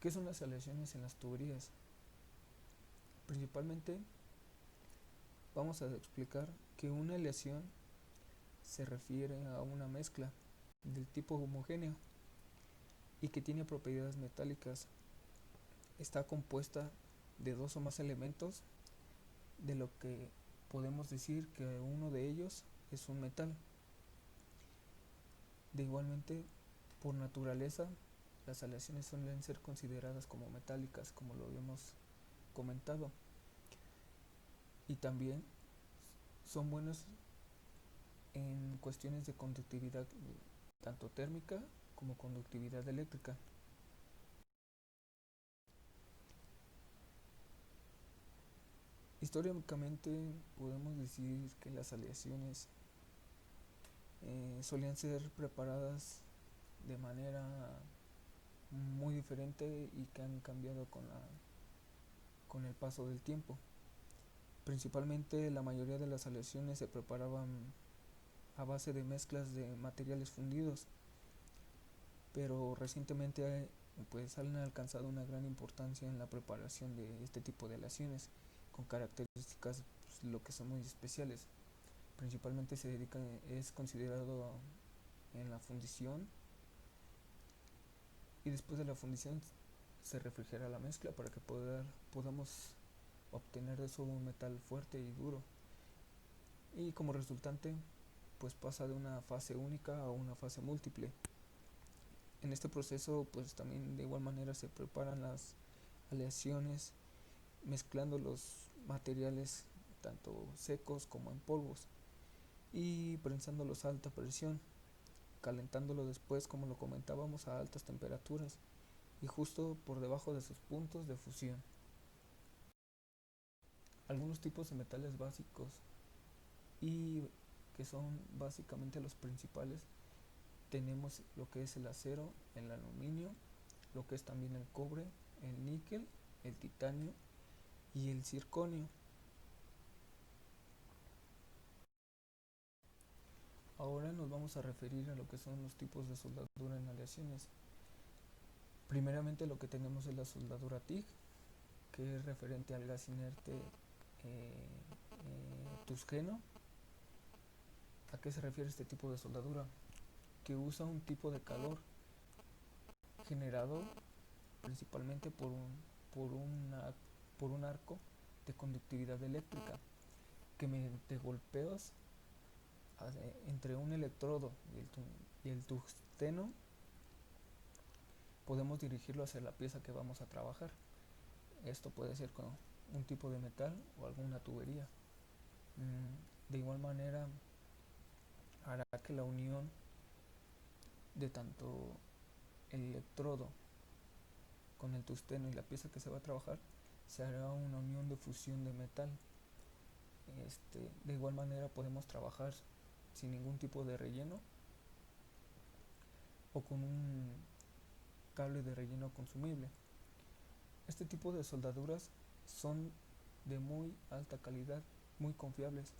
¿Qué son las aleaciones en las tuberías? Principalmente vamos a explicar que una aleación se refiere a una mezcla del tipo homogéneo y que tiene propiedades metálicas. Está compuesta de dos o más elementos, de lo que podemos decir que uno de ellos es un metal. De igualmente, por naturaleza, las aleaciones suelen ser consideradas como metálicas, como lo habíamos comentado, y también son buenos en cuestiones de conductividad, tanto térmica como conductividad eléctrica. Históricamente podemos decir que las aleaciones solían ser preparadas de manera muy diferente y que han cambiado con el paso del tiempo. Principalmente la mayoría de las aleaciones se preparaban a base de mezclas de materiales fundidos, pero recientemente pues han alcanzado una gran importancia en la preparación de este tipo de aleaciones con características pues, lo que son muy especiales. Principalmente es considerado en la fundición, y después de la fundición se refrigera la mezcla para que podamos obtener de eso un metal fuerte y duro, y como resultante pues pasa de una fase única a una fase múltiple. En este proceso pues también de igual manera se preparan las aleaciones mezclando los materiales tanto secos como en polvos y prensándolos a alta presión, calentándolo después, como lo comentábamos, a altas temperaturas y justo por debajo de sus puntos de fusión. Algunos tipos de metales básicos y que son básicamente los principales, tenemos lo que es el acero, el aluminio, lo que es también el cobre, el níquel, el titanio y el circonio. Ahora nos vamos a referir a lo que son los tipos de soldadura en aleaciones. Primeramente lo que tenemos es la soldadura TIG, que es referente al gas inerte tusqueno. ¿A qué se refiere este tipo de soldadura? Que usa un tipo de calor generado principalmente por, una, por un arco de conductividad eléctrica, que mediante golpeos entre un electrodo y el tungsteno podemos dirigirlo hacia la pieza que vamos a trabajar. Esto puede ser con un tipo de metal o alguna tubería. De igual manera hará que la unión de tanto el electrodo con el tungsteno y la pieza que se va a trabajar se hará una unión de fusión de metal. De igual manera podemos trabajar sin ningún tipo de relleno o con un cable de relleno consumible. Este tipo de soldaduras son de muy alta calidad, muy confiables,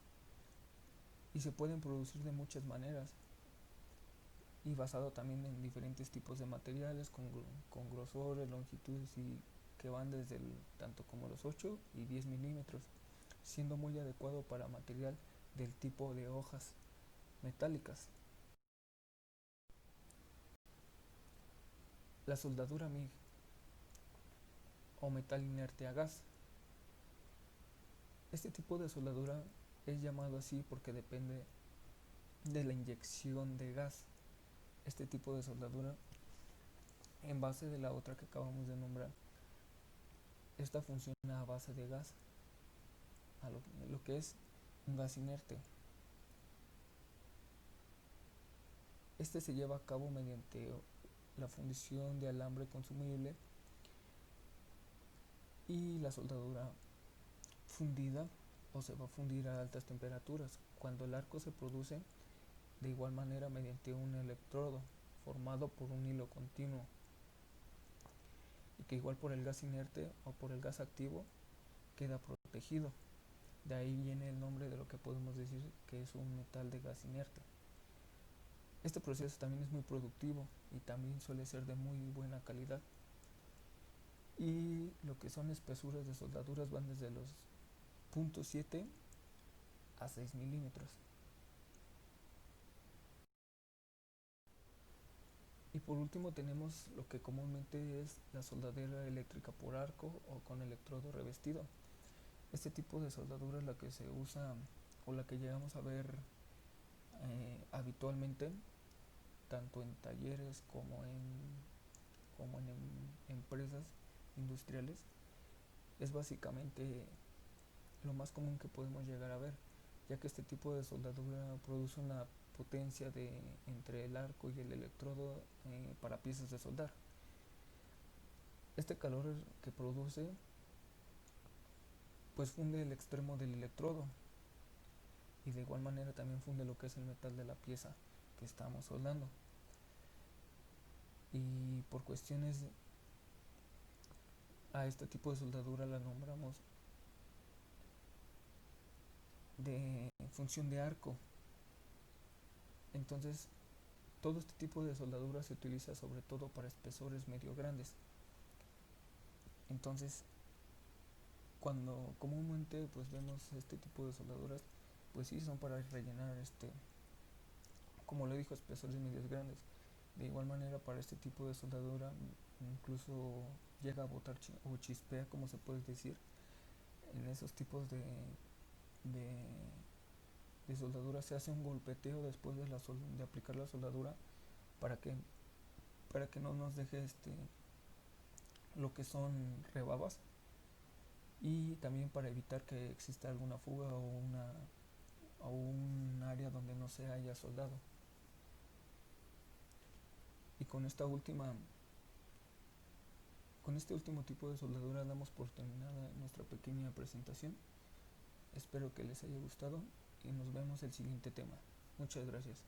y se pueden producir de muchas maneras y basado también en diferentes tipos de materiales con grosores, longitudes y que van desde tanto como los 8 y 10 milímetros, siendo muy adecuado para material del tipo de hojas metálicas. La soldadura MIG o metal inerte a gas. Este tipo de soldadura es llamado así porque depende de la inyección de gas. Este tipo de soldadura, en base de la otra que acabamos de nombrar, esta funciona a base de gas, a lo que es un gas inerte. Este se lleva a cabo mediante la fundición de alambre consumible y la soldadura fundida, o se va a fundir a altas temperaturas cuando el arco se produce de igual manera mediante un electrodo formado por un hilo continuo, y que igual por el gas inerte o por el gas activo queda protegido. De ahí viene el nombre de lo que podemos decir que es un metal de gas inerte. Este proceso también es muy productivo y también suele ser de muy buena calidad. y lo que son espesuras de soldaduras van desde los 0.7 a 6 milímetros. Y por último tenemos lo que comúnmente es la soldadura eléctrica por arco o con electrodo revestido. Este tipo de soldadura es la que se usa o la que llegamos a ver habitualmente tanto en talleres como en empresas industriales. Es básicamente lo más común que podemos llegar a ver, ya que este tipo de soldadura produce una potencia de entre el arco y el electrodo para piezas de soldar. Este calor que produce pues funde el extremo del electrodo y de igual manera también funde lo que es el metal de la pieza que estamos soldando. Y por cuestiones a este tipo de soldadura la nombramos de función de arco. Entonces todo este tipo de soldadura se utiliza sobre todo para espesores medio grandes. Entonces cuando comúnmente pues vemos este tipo de soldaduras, pues sí son para rellenar como le dijo, espesores medios grandes. De igual manera para este tipo de soldadura incluso llega a botar o chispea, como se puede decir, en esos tipos de, de soldadura se hace un golpeteo después de aplicar la soldadura para que no nos deje lo que son rebabas, y también para evitar que exista alguna fuga o un área donde no se haya soldado. Y con este último tipo de soldadura damos por terminada nuestra pequeña presentación. Espero que les haya gustado y nos vemos el siguiente tema. Muchas gracias.